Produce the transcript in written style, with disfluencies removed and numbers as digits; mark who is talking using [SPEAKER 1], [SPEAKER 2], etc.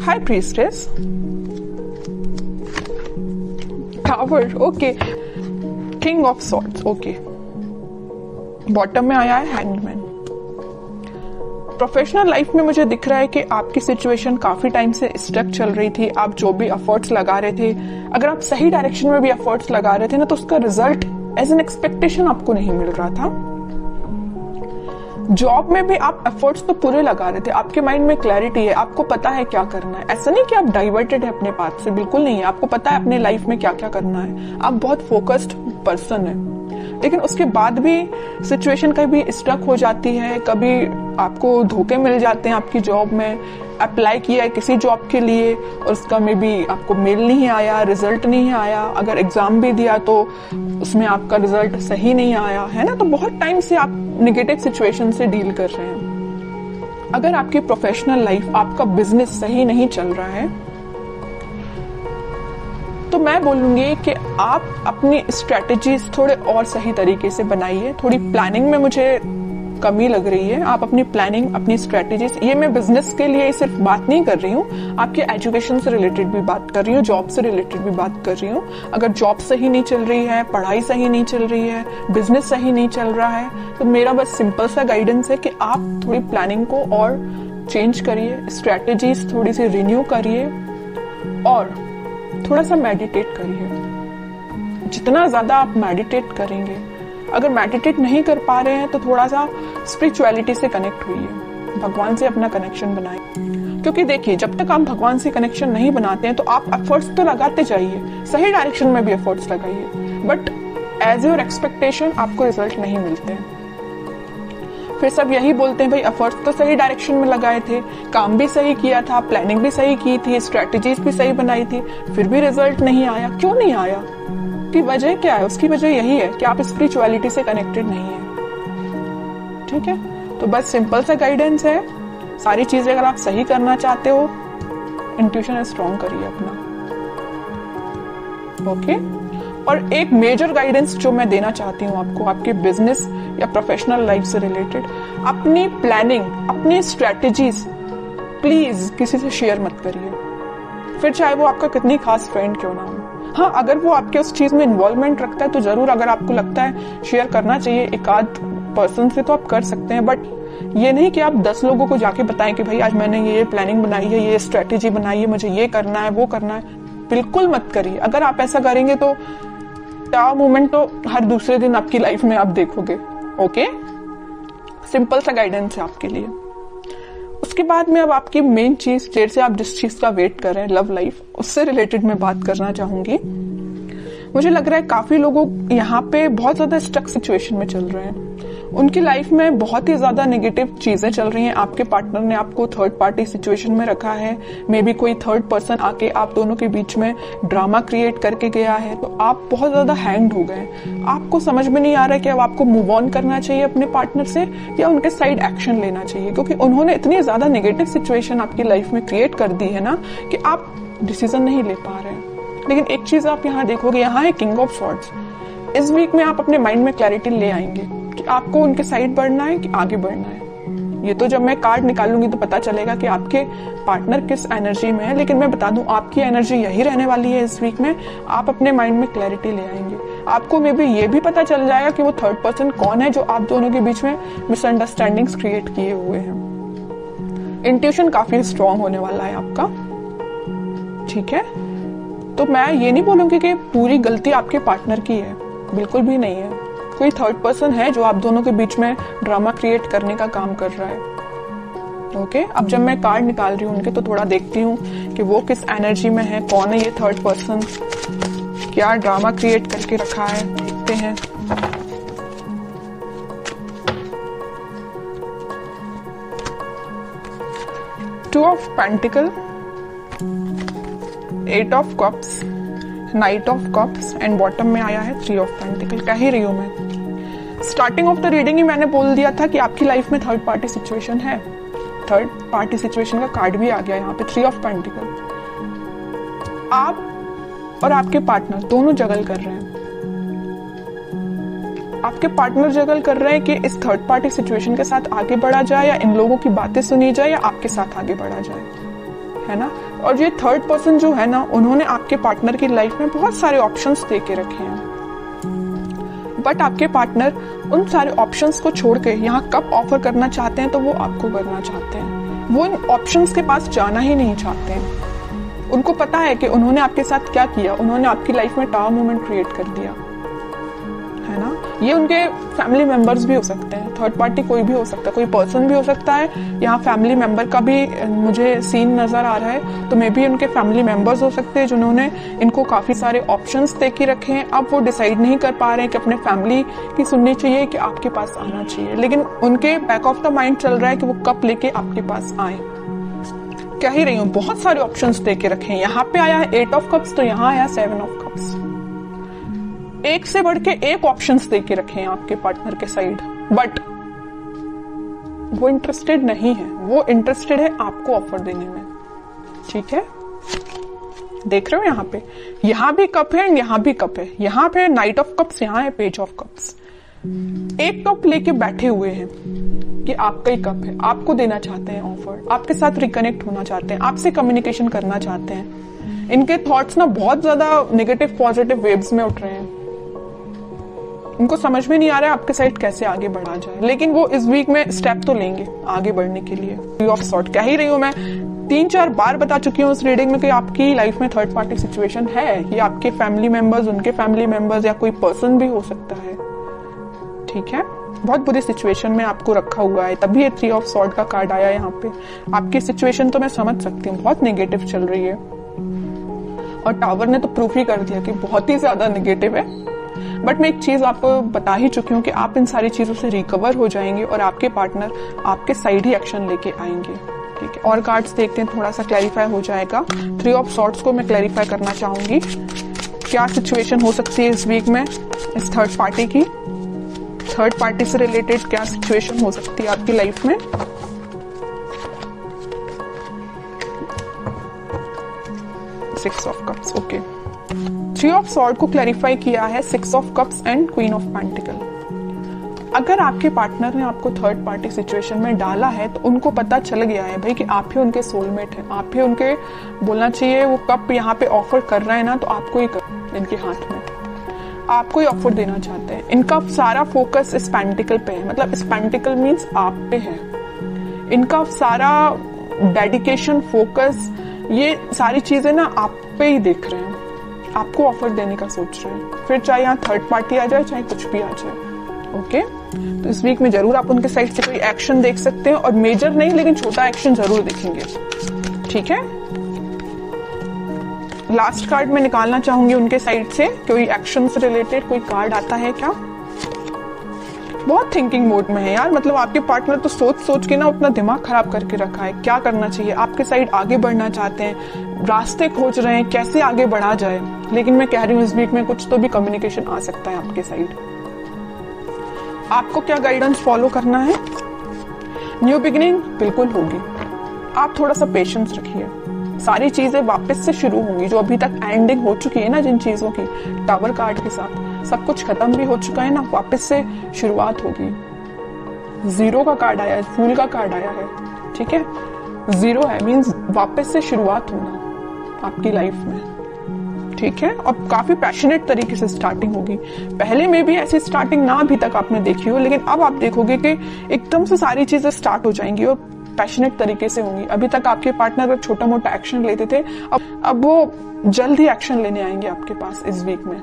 [SPEAKER 1] High priestess, tower, okay, king of swords, okay, bottom में आया है हैंगमैन। प्रोफेशनल लाइफ में मुझे दिख रहा है कि आपकी सिचुएशन काफी टाइम से स्टक चल रही थी। आप जो भी एफर्ट्स लगा रहे थे, अगर आप सही डायरेक्शन में भी एफर्ट्स लगा रहे थे ना, तो उसका रिजल्ट एज एन एक्सपेक्टेशन आपको नहीं मिल रहा था। जॉब में भी आप एफर्ट्स तो पूरे लगा रहे थे, आपके माइंड में क्लैरिटी है, आपको पता है क्या करना है। ऐसा नहीं कि आप डाइवर्टेड है अपने पाथ से, बिल्कुल नहीं है। आपको पता है अपने लाइफ में क्या क्या करना है, आप बहुत फोकस्ड पर्सन है। लेकिन उसके बाद भी सिचुएशन कभी स्टक हो जाती है, कभी आपको धोखे मिल जाते हैं आपकी जॉब में। अप्लाई किया है किसी जॉब के लिए और उसका में भी आपको मेल नहीं आया, रिजल्ट नहीं आया। अगर एग्जाम भी दिया तो उसमें आपका रिजल्ट सही नहीं आया, है ना। तो बहुत टाइम से आप नेगेटिव सिचुएशन से डील कर रहे हैं। अगर आपकी प्रोफेशनल लाइफ, आपका बिजनेस सही नहीं चल रहा है, तो मैं बोलूंगी कि आप अपनी स्ट्रेटेजीज थोड़े और सही तरीके से बनाइए। थोड़ी प्लानिंग में मुझे कमी लग रही है। आप अपनी प्लानिंग, अपनी स्ट्रेटेजीज, ये मैं बिजनेस के लिए सिर्फ बात नहीं कर रही हूँ, आपके एजुकेशन से रिलेटेड भी बात कर रही हूँ, जॉब से रिलेटेड भी बात कर रही हूँ। अगर जॉब सही नहीं चल रही है, पढ़ाई सही नहीं चल रही है, बिजनेस सही नहीं चल रहा है, तो मेरा बस सिंपल सा गाइडेंस है कि आप थोड़ी प्लानिंग को और चेंज करिए, स्ट्रेटेजीज थोड़ी सी रिन्यू करिए और थोड़ा सा मेडिटेट करिए। जितना ज्यादा आप मेडिटेट करेंगे, अगर मेडिटेट नहीं कर पा रहे हैं तो थोड़ा सा स्पिरिचुअलिटी से कनेक्ट हुइए, भगवान से अपना कनेक्शन बनाइए। क्योंकि देखिए, जब तक आप भगवान से कनेक्शन नहीं बनाते हैं तो आप एफर्ट्स तो लगाते जाइए, सही डायरेक्शन में भी एफर्ट्स लगाइए, बट एज योर एक्सपेक्टेशन आपको रिजल्ट नहीं मिलते हैं। फिर सब यही बोलते हैं, भाई एफर्ट्स तो सही डायरेक्शन में लगाए थे, काम भी सही किया था, प्लानिंग भी सही की थी, स्ट्रेटेजीज भी सही बनाई थी, फिर भी रिजल्ट नहीं आया। क्यों नहीं आया? की वजह क्या है? उसकी वजह यही है कि आप स्पिरिचुअलिटी से कनेक्टेड नहीं है। ठीक है, तो बस सिंपल सा गाइडेंस है। सारी चीजें अगर आप सही करना चाहते हो, इंट्यूशन स्ट्रॉन्ग करिए अपना। ओके, और एक मेजर गाइडेंस जो मैं देना चाहती हूँ आपको, आपके बिजनेस या प्रोफेशनल लाइफ से रिलेटेड, अपनी प्लानिंग, अपनी स्ट्रेटेजीज प्लीज किसी से शेयर मत करिए, फिर चाहे वो आपका कितनी खास फ्रेंड क्यों ना हो। हाँ, अगर वो आपके उस चीज में इन्वॉल्वमेंट रखता है तो जरूर, अगर आपको लगता है शेयर करना चाहिए एक आध पर्सन से, तो आप कर सकते हैं। बट ये नहीं कि आप 10 लोगों को जाके बताएं कि भाई आज मैंने ये प्लानिंग बनाई है, ये स्ट्रेटेजी बनाई है, मुझे ये करना है, वो करना है। बिल्कुल मत करिए। अगर आप ऐसा करेंगे तो क्या मोमेंट तो हर दूसरे दिन आपकी लाइफ में आप देखोगे। ओके, सिंपल सा गाइडेंस है आपके लिए। उसके बाद में अब आपकी मेन चीज, देर से आप जिस चीज का वेट कर रहे हैं, लव लाइफ, उससे रिलेटेड मैं बात करना चाहूंगी। मुझे लग रहा है काफी लोगों यहाँ पे बहुत ज्यादा स्टक सिचुएशन में चल रहे हैं। उनकी लाइफ में बहुत ही ज्यादा नेगेटिव चीजें चल रही हैं। आपके पार्टनर ने आपको थर्ड पार्टी सिचुएशन में रखा है, मे बी कोई थर्ड पर्सन आके आप दोनों के बीच में ड्रामा क्रिएट करके गया है, तो आप बहुत ज्यादा हैंग्ड हो गए। आपको समझ में नहीं आ रहा है कि अब आपको मूव ऑन करना चाहिए अपने पार्टनर से या उनके साइड एक्शन लेना चाहिए, क्योंकि उन्होंने इतनी ज्यादा नेगेटिव सिचुएशन आपकी लाइफ में क्रिएट कर दी है ना कि आप डिसीजन नहीं ले पा रहे हैं। लेकिन एक चीज आप यहाँ देखोगे, यहाँ है किंग ऑफ सॉर्ड्स। इस वीक में आप अपने माइंड में क्लैरिटी ले आएंगे कि आपको उनके साइड बढ़ना है कि आगे बढ़ना है। ये तो जब मैं कार्ड निकालूंगी तो पता चलेगा कि आपके पार्टनर किस एनर्जी में है। लेकिन मैं बता दूं, आपकी एनर्जी यही रहने वाली है इस वीक में। आप अपने माइंड में क्लैरिटी ले आएंगे। आपको मे बी ये भी पता चल जाएगा कि वो थर्ड पर्सन कौन है जो आप दोनों के बीच में मिसअंडरस्टैंडिंग्स क्रिएट किए हुए हैं। इंट्यूशन काफी स्ट्रांग होने वाला है आपका। ठीक है, तो मैं ये नहीं बोलूंगी कि पूरी गलती आपके पार्टनर की है, बिल्कुल भी नहीं है। कोई थर्ड पर्सन है जो आप दोनों के बीच में ड्रामा क्रिएट करने का काम कर रहा है। ओके, अब जब मैं कार्ड निकाल रही हूँ उनके, तो थोड़ा देखती हूँ कि वो किस एनर्जी में है, कौन है ये थर्ड पर्सन, क्या ड्रामा क्रिएट करके रखा है। देखते हैं। Two of pentacle, 8 of cups, night of cups and bottom में आया है 3 ऑफ पेंटिकल। कह ही रही हूं मैं, स्टार्टिंग ऑफ द रीडिंग ही मैंने बोल दिया था कि आपकी लाइफ में थर्ड पार्टी सिचुएशन है। थर्ड पार्टी सिचुएशन का कार्ड भी आ गया यहाँ पे, 3 ऑफ पेंटिकल। आप और आपके पार्टनर दोनों जगल कर रहे हैं। आपके पार्टनर जगल कर रहे हैं कि इस थर्ड पार्टी सिचुएशन के साथ आगे बढ़ा जाए या इन लोगों की बातें सुनी जाए या आपके साथ आगे बढ़ा जाए, है ना। और ये थर्ड पर्सन जो है ना, उन्होंने आपके पार्टनर की लाइफ में बहुत सारे ऑप्शंस दे के रखे हैं, बट आपके पार्टनर उन सारे ऑप्शंस को छोड़ के यहाँ कप ऑफर करना चाहते हैं तो वो आपको करना चाहते हैं। वो इन ऑप्शंस के पास जाना ही नहीं चाहते हैं। उनको पता है कि उन्होंने आपके साथ क्या किया, उन्होंने आपकी लाइफ में टावर मोमेंट क्रिएट कर दिया, है ना। ये उनके फैमिली मेंबर्स भी हो सकते हैं, थर्ड पार्टी कोई भी हो सकता है, कोई पर्सन भी हो सकता है। यहाँ फैमिली मेंबर का भी मुझे सीन नजर आ रहा है, तो मे बी उनके फैमिली मेंबर्स हो सकते हैं जिन्होंने इनको काफी सारे ऑप्शंस दे के रखे हैं। अब वो डिसाइड नहीं कर पा रहे हैं कि अपने फैमिली की सुननी चाहिए कि आपके पास आना चाहिए, लेकिन उनके बैक ऑफ द माइंड चल रहा है कि वो कब लेके आपके पास आए। कह ही रही हूँ, बहुत सारे ऑप्शंस दे के रखे हैं। यहाँ पे आया है 8 ऑफ कप्स, तो यहाँ आया 7 ऑफ कप्स। एक से बढ़ के एक ऑप्शंस दे के रखे हैं आपके पार्टनर के साइड, बट वो इंटरेस्टेड नहीं है। वो इंटरेस्टेड है आपको ऑफर देने में, ठीक है। देख रहे हो यहाँ भी कप है, यहाँ भी कप है। यहाँ पे नाइट ऑफ कप्स, यहाँ है पेज ऑफ कप्स। एक कप लेके बैठे हुए हैं कि आपका ही कप है, आपको देना चाहते हैं ऑफर, आपके साथ रिकनेक्ट होना चाहते हैं, आपसे कम्युनिकेशन करना चाहते हैं। इनके थॉट्स ना बहुत ज्यादा नेगेटिव पॉजिटिव वेव्स में उठ रहे हैं। उनको समझ में नहीं आ रहा है आपके साइड कैसे आगे बढ़ा जाए, लेकिन वो इस वीक में स्टेप तो लेंगे आगे बढ़ने के लिए। थ्री ऑफ सॉर्ड कह ही रही हूं मैं, 3-4 बार बता चुकी हूँ उस रीडिंग में कि आपकी लाइफ में थर्ड पार्टी सिचुएशन है। ये आपके फैमिली मेंबर्स, उनके फैमिली मेंबर्स, या कोई पर्सन भी हो सकता है, ठीक है। बहुत बुरी सिचुएशन में आपको रखा हुआ है, तभी ये 3 ऑफ सॉर्ड का कार्ड आया यहाँ पे। आपकी सिचुएशन तो मैं समझ सकती हूँ, बहुत नेगेटिव चल रही है, और टावर ने तो प्रूफ ही कर दिया कि बहुत ही ज्यादा नेगेटिव है। बट मैं एक चीज आपको बता ही चुकी हूँ कि आप इन सारी चीजों से रिकवर हो जाएंगे और आपके पार्टनर आपके साइड ही एक्शन लेके आएंगे, ठीक है। और कार्ड्स देखते हैं, थोड़ा सा क्लैरिफाई हो जाएगा। 3 ऑफ सॉर्ड्स को मैं क्लैरिफाई करना चाहूंगी, क्या सिचुएशन हो सकती है इस वीक में इस थर्ड पार्टी की। थर्ड पार्टी से रिलेटेड क्या सिचुएशन हो सकती है आपकी लाइफ में। Six of cups, okay. 3 of sword को क्लैरिफाई किया है 6 of cups and queen of pentacle. अगर आपके पार्टनर ने आपको थर्ड पार्टी सिचुएशन में डाला है तो उनको पता चल गया है भाई कि आप ही उनके सोलमेट हैं, आप ही उनके, बोलना चाहिए वो कप यहाँ पे ऑफर कर रहे हैं ना, तो आपको ही कर, इनके हाथ में आपको ही ऑफर देना चाहते हैं। इनका सारा फोकस इस पेंटिकल पे है, मतलब इस पेंटिकल मीन्स आप पे है। इनका सारा डेडिकेशन, फोकस, ये सारी चीजें ना आप पे ही देख रहे हैं, आपको ऑफर देने का सोच रहे हैं। फिर चाहे यहाँ थर्ड पार्टी आ जाए, चाहे कुछ भी आ जाए, ओके। तो इस वीक में जरूर आप उनके साइड से कोई एक्शन देख सकते हैं, और मेजर नहीं लेकिन छोटा एक्शन जरूर देखेंगे, ठीक है। लास्ट कार्ड में निकालना चाहूंगी उनके साइड से, कोई एक्शन से रिलेटेड कोई कार्ड आता है क्या। बहुत थिंकिंग मोड में है यार, मतलब आपके पार्टनर तो सोच सोच के ना अपना दिमाग खराब करके रखा है, क्या करना चाहिए। आपके साइड आगे बढ़ना चाहते हैं, रास्ते खोज रहे हैं कैसे आगे बढ़ा जाए, लेकिन मैं कह रही हूँ इस वीक में कुछ तो भी कम्युनिकेशन आ सकता है आपके साइड। आपको क्या गाइडेंस फॉलो करना है। न्यू बिगिनिंग बिल्कुल होगी, आप थोड़ा सा पेशेंस रखिए, सारी चीजें वापस से शुरू होंगी। जो अभी तक एंडिंग हो चुकी है ना जिन चीजों की, टावर कार्ड के साथ सब कुछ खत्म भी हो चुका है ना, वापस से शुरुआत होगी। 0 का कार्ड आया है, फूल का कार्ड आया है, ठीक है। 0 है मीन्स वापस से शुरुआत होना आपकी लाइफ में, ठीक है। और काफी पैशनेट तरीके से स्टार्टिंग होगी। पहले में भी ऐसी स्टार्टिंग ना अभी तक आपने देखी हो, लेकिन अब आप देखोगे कि एकदम से सारी चीजें स्टार्ट हो जाएंगी और पैशनेट तरीके से होंगी। अभी तक आपके पार्टनर छोटा मोटा एक्शन लेते थे, अब वो जल्द ही एक्शन लेने आएंगे आपके पास इस वीक में।